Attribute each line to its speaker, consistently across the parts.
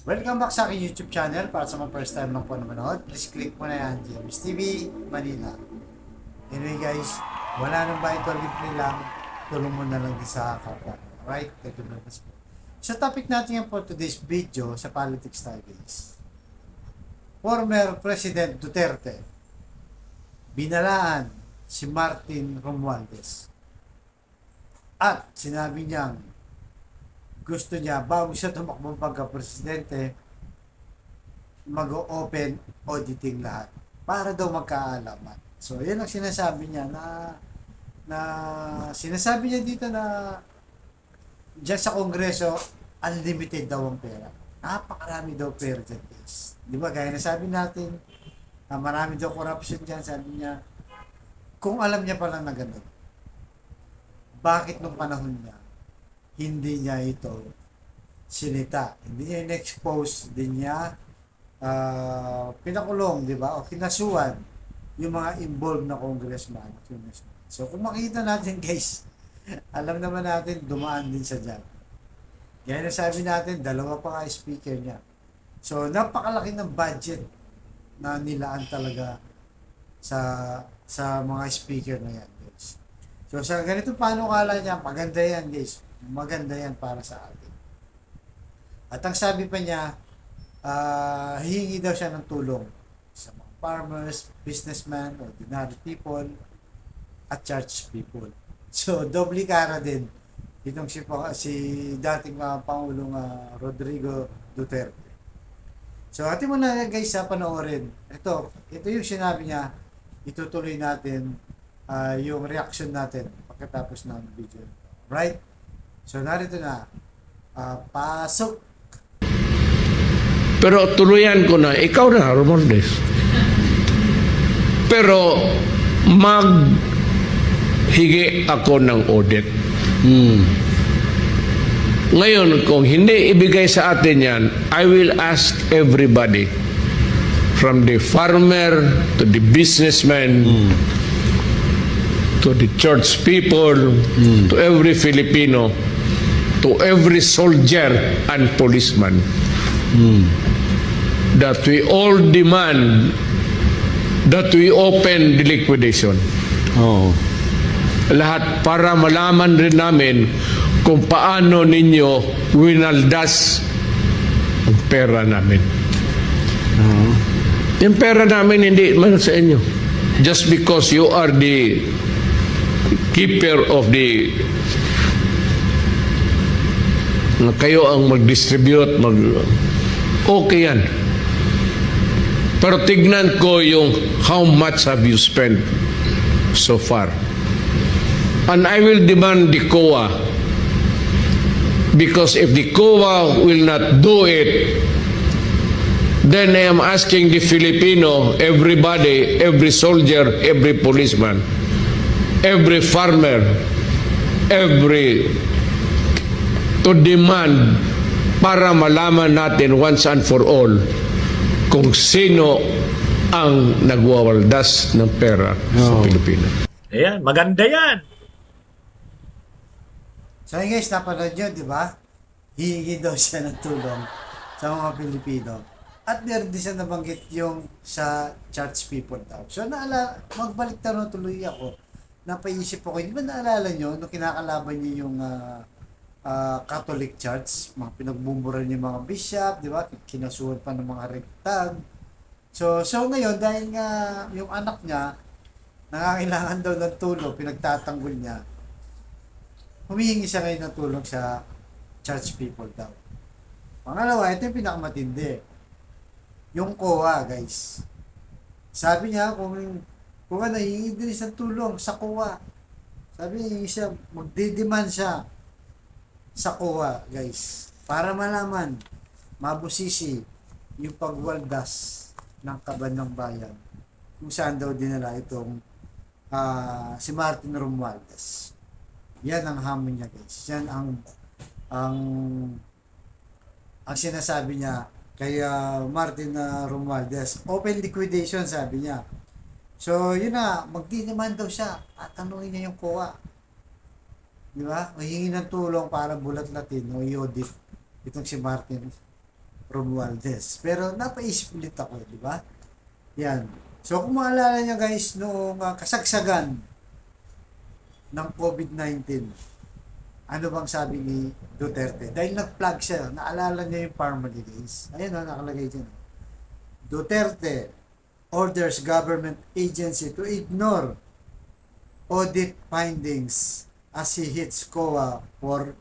Speaker 1: Welcome back sa aking YouTube channel. Para sa mga first time lang po na manood, please click mo na yan, James TV Manila. Anyway guys, wala nang ba ito, libre lang, tulong mo na lang din sa kapwa. Alright, thank you very much po. Sa topic natin yan for today's video, sa politics tayo guys. Former President Duterte, binalaan si Martin Romualdez. At sinabi niyang gusto niya, bago siya tumakbong pagka-presidente, mag-open auditing lahat para daw magkaalaman. So, yun ang sinasabi niya na sinasabi niya dito na dyan sa Kongreso, unlimited daw ang pera. Napakarami daw pera dyan, guys. Di ba? Gaya na sabi natin, marami daw corruption dyan. Sabi niya, kung alam niya pala na ganun, bakit nung panahon niya, hindi niya ito sinita, hindi niya in-expose, hindi niya pinakulong, di ba? O kinasuhan yung mga involved na congressman. So kung makita natin guys, alam naman natin dumaan din sa dyan. Kaya nasabi natin, dalawa pa nga speaker niya. So napakalaki ng budget na nilaan talaga sa mga speaker na yan guys. So sa ganito panukala niya, maganda yan guys. Maganda yan para sa atin. At ang sabi pa niya, hihingi daw siya ng tulong sa mga farmers, businessmen, ordinary people, at church people. So, doble kara din itong si dating Pangulong Rodrigo Duterte. So, atin mo na guys sa panoorin. Ito yung sinabi niya, itutuloy natin yung reaction natin pagkatapos ng video. Right? So, narito na. Pasok.
Speaker 2: Pero tuluyan ko na, ikaw na, Romualdez. Pero, maghigi ako ng audit. Ngayon, kung hindi ibigay sa atin yan, I will ask everybody, from the farmer to the businessman, to the church people, to every Filipino, to every soldier and policeman, that we all demand that we open the liquidation. Lahat para malaman rin namin kung paano ninyo winaldas ang pera namin. Yung pera namin hindi man sa inyo. Just because you are the keeper of the kayo ang mag-distribute, okay yan. Pero tignan ko yung how much have you spent so far. And I will demand the COA, because if the COA will not do it, then I am asking the Filipino, everybody, every soldier, every policeman, every farmer, to demand para malaman natin once and for all kung sino ang nagwawaldas ng pera sa Pilipinas.
Speaker 3: Ayan, maganda yan.
Speaker 1: So guys, napanood nyo, di ba? Hihingi daw siya ng tulong sa mga Pilipino. At meron din siya nabanggit yung sa church people daw. So magbalik na tuloy ako. Napaisip ako, di ba naalala nyo nung kinakalaban niyo yung Catholic Church, mga pinagbumura niya mga bishop, di ba? Kinasuhan pa ng mga rectag. So ngayon, dahil nga yung anak niya, nangangailangan daw ng tulong, pinagtatanggol niya, humihingi siya ngayon ng tulong sa church people daw. Pangalawa, ito yung pinakamatindi. Yung COA, guys. Sabi niya, kung hihingi din isang tulong sa COA. Sabi niya, magdidemand siya sa COA, guys, para malaman, mabusisi yung pagwaldas ng kaban ng bayan kung saan daw dinala itong si Martin Romualdez. Yan ang hamon niya guys. Yan ang sinasabi niya kay Martin Romualdez. Open liquidation sabi niya. So yun na, magdidemand daw siya at tanungin niya yung COA. Di ba? Mahingi ng tulong para bulat-latin o i-audit itong si Martin Romualdez. Pero napaisip ulit ako, di ba? Yan. So kung maalala niyo guys, noong kasagsagan ng COVID-19, ano bang sabi ni Duterte? Dahil nag-plug siya, naalala niya yung Parmali guys. Ayun nakalagay dyan. Duterte orders government agency to ignore audit findings as he hits COA for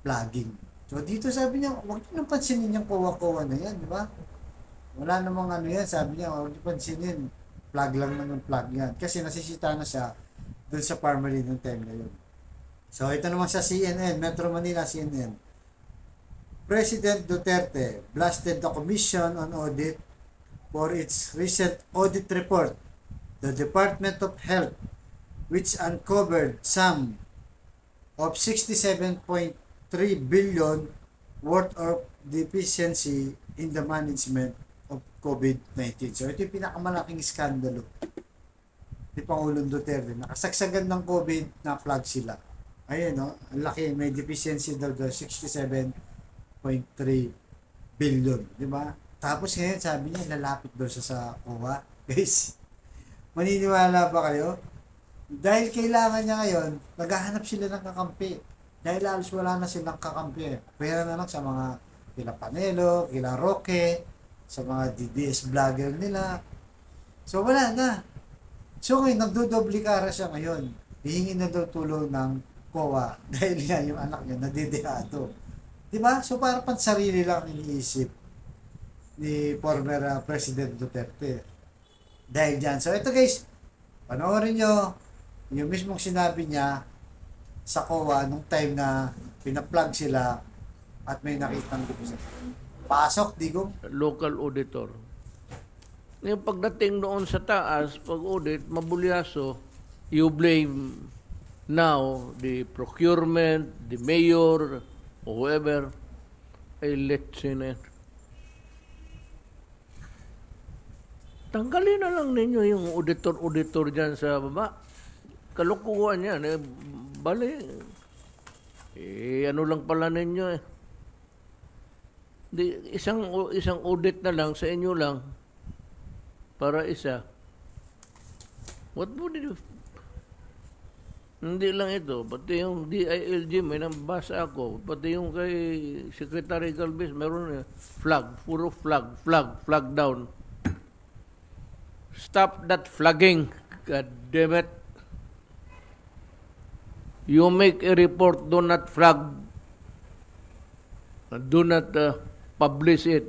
Speaker 1: plugging. So dito sabi niya, huwag niyo nang pansinin yung COA na yan, di ba? Wala namang ano yan, sabi niya, huwag niyo pansinin. Plug lang naman plug yan. Kasi nasisita na siya dun sa Parmali ng time na yun. So ito naman sa CNN, Metro Manila CNN. President Duterte blasted the Commission on Audit for its recent audit report. The Department of Health, which uncovered sum of 67.3 billion worth of deficiency in the management of COVID-19. So ito yung pinakamalaking skandalo ni Pangulong Duterte. Nakasagsagan ng COVID, na-flag sila. Ayun, no? Ang laki, may deficiency daw 67.3 billion. Di ba? Tapos ngayon, sabi niya, lalapit daw siya sa COA. Guys, maniniwala ba kayo? Dahil kailangan niya ngayon, naghahanap sila ng kakampi. Dahil halos wala na silang kakampi. Pwera na lang sa mga kila Panelo, kila Roque, sa mga DDS vlogger nila. So wala na. So ngayon, nagdodobli kara siya ngayon. Hihingi na daw tulong ng COA dahil nga yung anak niya nadidehado. Diba? So para pang sarili lang iniisip ni former President Duterte. Dahil dyan. So ito guys, panoorin nyo yung mismong sinabi niya sa COA nung time na pinaplug sila at may nakitang deposition. Pasok, Digong.
Speaker 3: Local auditor. Yung pagdating doon sa taas, pag audit, mabulyaso, you blame now the procurement, the mayor, or whoever, ay let's in it. Tanggalin na lang ninyo yung auditor dyan sa baba. Kalukuhan yan. Bali. Ano lang pala ninyo eh. Isang audit na lang sa inyo lang para isa. What would you... Hindi lang ito, pati yung DILG, may nabasa ako, pati yung kay Secretary Galvez, meron flag, puro flag down. Stop that flagging, God damn it. You make a report, do not flag, do not publish it.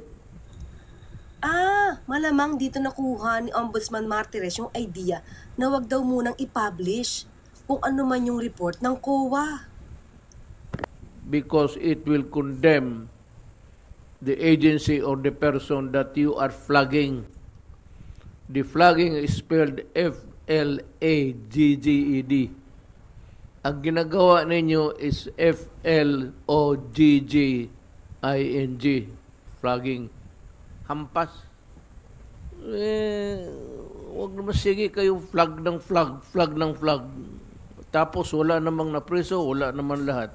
Speaker 4: Malamang dito nakuha ni Ombudsman Martires yung idea na wag daw munang i-publish kung ano man yung report ng COA.
Speaker 3: Because it will condemn the agency or the person that you are flagging. The flagging is spelled F-L-A-G-G-E-D. Ang ginagawa ninyo is F-L-O-G-G-I-N-G. Flagging. Hampas. Huwag naman sige kayo flag ng flag. Tapos wala namang napreso, wala naman lahat.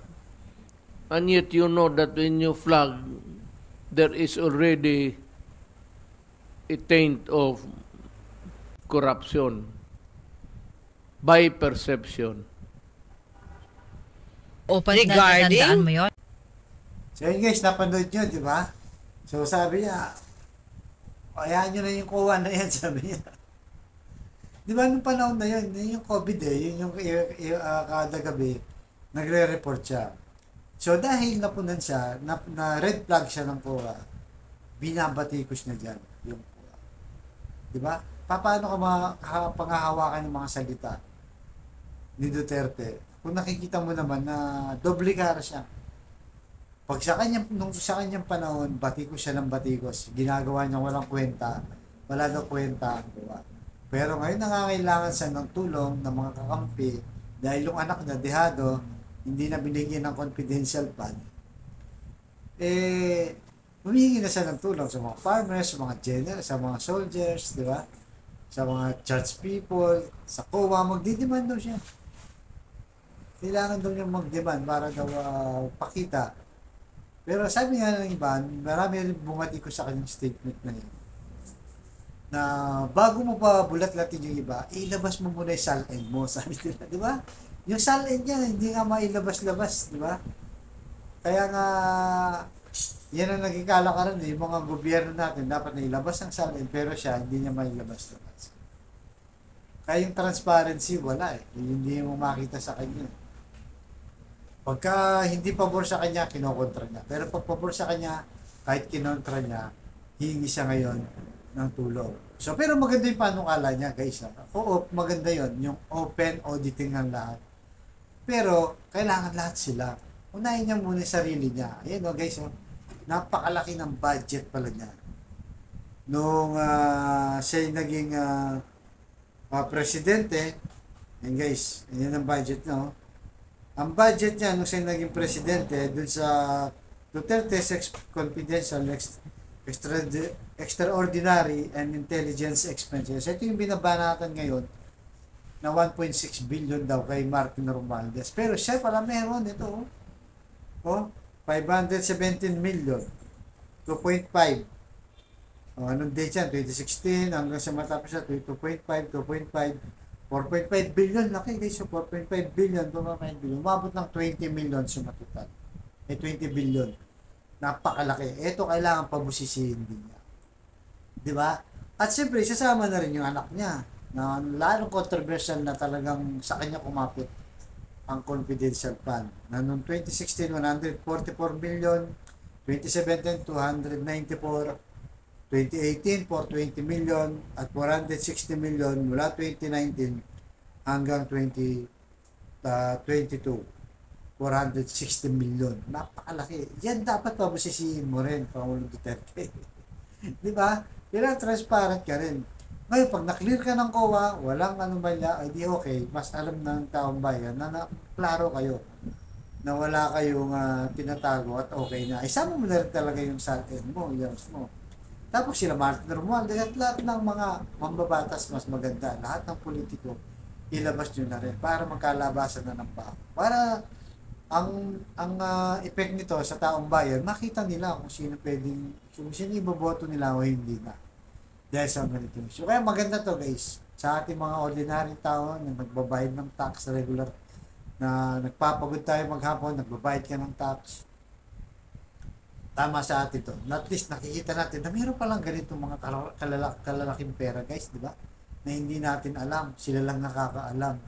Speaker 3: And yet you know that when you flag, there is already a taint of corruption by perception.
Speaker 5: Regarding? Mo yun?
Speaker 1: So yun guys, napanood nyo, di ba? So sabi niya, ayahan nyo na yung COA na yan, sabi niya. Di ba nung panahon na yun, yung COVID yun yung kada gabi, nagre-report siya. So dahil napunan siya, na red flag siya ng COA, binabatikos na dyan yung COA. Di ba? Paano ka panghahawakan yung mga salita ni Duterte? Kung nakikita mo naman na doble cara siya. Pag sa kanyang panahon, batikos siya ng batikos. Ginagawa niya walang kwenta. Wala daw kwenta ang COA. Pero ngayon nangangailangan siya ng tulong ng mga kakampi dahil yung anak na dehado, hindi na binigyan ng confidential fund. Humihingi na siya ng tulong sa mga farmers, sa mga general, sa mga soldiers, di ba? Sa mga church people, sa COA, magdidemand daw siya. Kailangan daw niya magdemand para daw pakita Pero sabi nga ng iba, marami rin bumati ko sa kanyang statement na yun, na bago mo pa bulat-latin yung iba, ilabas mo muna yung SALN mo, sabi nila, di ba? Yung SALN niya, hindi nga mailabas-labas, di ba? Kaya nga, yan ang naging kalakaran yung mga gobyerno natin, dapat na ilabas ang SALN, pero siya, hindi niya mailabas-labas. Kaya yung transparency, wala eh. Hindi mo makita sa kanya. Pagka hindi pabor sa kanya, kinokontra niya. Pero pag pabor sa kanya, kahit kinontra niya, hihingi siya ngayon ng tulong. So, pero maganda yung panukala niya, guys. Oo, maganda yon, yung open auditing ng lahat. Pero, kailangan lahat sila. Unahin niya muna yung sarili niya. Ayan o, guys. Napakalaki ng budget pala niya. Nung siya yung naging presidente, ayan guys, yan ang budget niya. Ang budget niya nung siya naging presidente dun sa Duterte's Confidential Extraordinary and Intelligence Expenses. Ito yung binabanatan ngayon na 1.6 billion daw kay Martin Romualdez. Pero siya pala meron ito. 517 million. 2.5. Anong date yan? 2016 hanggang sa matapos siya 2.5, 4.5 billion, laki guys, so 4.5 billion, 2.5 billion, umabot ng 20 million sumatotal. 20 billion. Napakalaki. Ito kailangan pabusisihin din niya. Di ba? At siyempre, sasama na rin yung anak niya na lalong controversial na talagang sa kanya kumapit ang confidential fund. Na noong 2016, 144 million, 2017, 294, 2018, 420 million at 460 million mula 2019 hanggang 2022. 460 million. Napakalaki. Yan dapat pabusisihin mo rin, Pangulong Duterte. Di ba? Kailangan transparent ka rin. Ngayon, pag na-clear ka ng COA, walang anomalya, ay di okay, mas alam ng taong bayan na klaro kayo na wala kayong tinatago at okay na. Isama mo na rin talaga yung SALN mo, yung mo. Tapos sila Martin Romualdez at lahat ng mga mambabatas mas maganda, lahat ng politiko, ilabas nyo na rin para magkalabasan na ng pao. Para ang effect nito sa taong bayan, makita nila kung sino pwedeng, kung sino iboboto nila o hindi na. Dahil sa ganito. So, kaya maganda to guys, sa ating mga ordinaryong tao na nagbabayad ng tax regular, na nagpapagod tayo maghapon, nagbabayad ka ng tax, tama sa atin to. At least nakikita natin na mayroon palang ganitong mga kalalaking pera guys, di ba? Na hindi natin alam. Sila lang nakakaalam.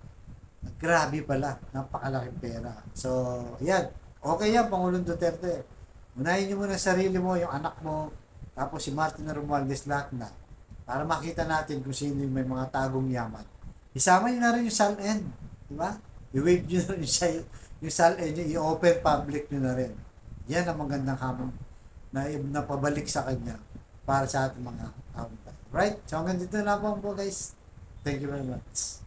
Speaker 1: Grabe pala. Napakalaking pera. So, yan. Okay yan, Pangulong Duterte. Unahin nyo muna sarili mo, yung anak mo, tapos si Martin Romualdez lahat na. Para makita natin kung sino yung may mga tagong yaman. Isama nyo na rin yung SALN. Di ba? I-wave nyo na rin siya, yung SALN nyo, i-open public nyo na rin. Yan ang magandang hamon na pabalik sa kanya para sa ating mga tao. Right? So hanggang dito na po guys. Thank you very much.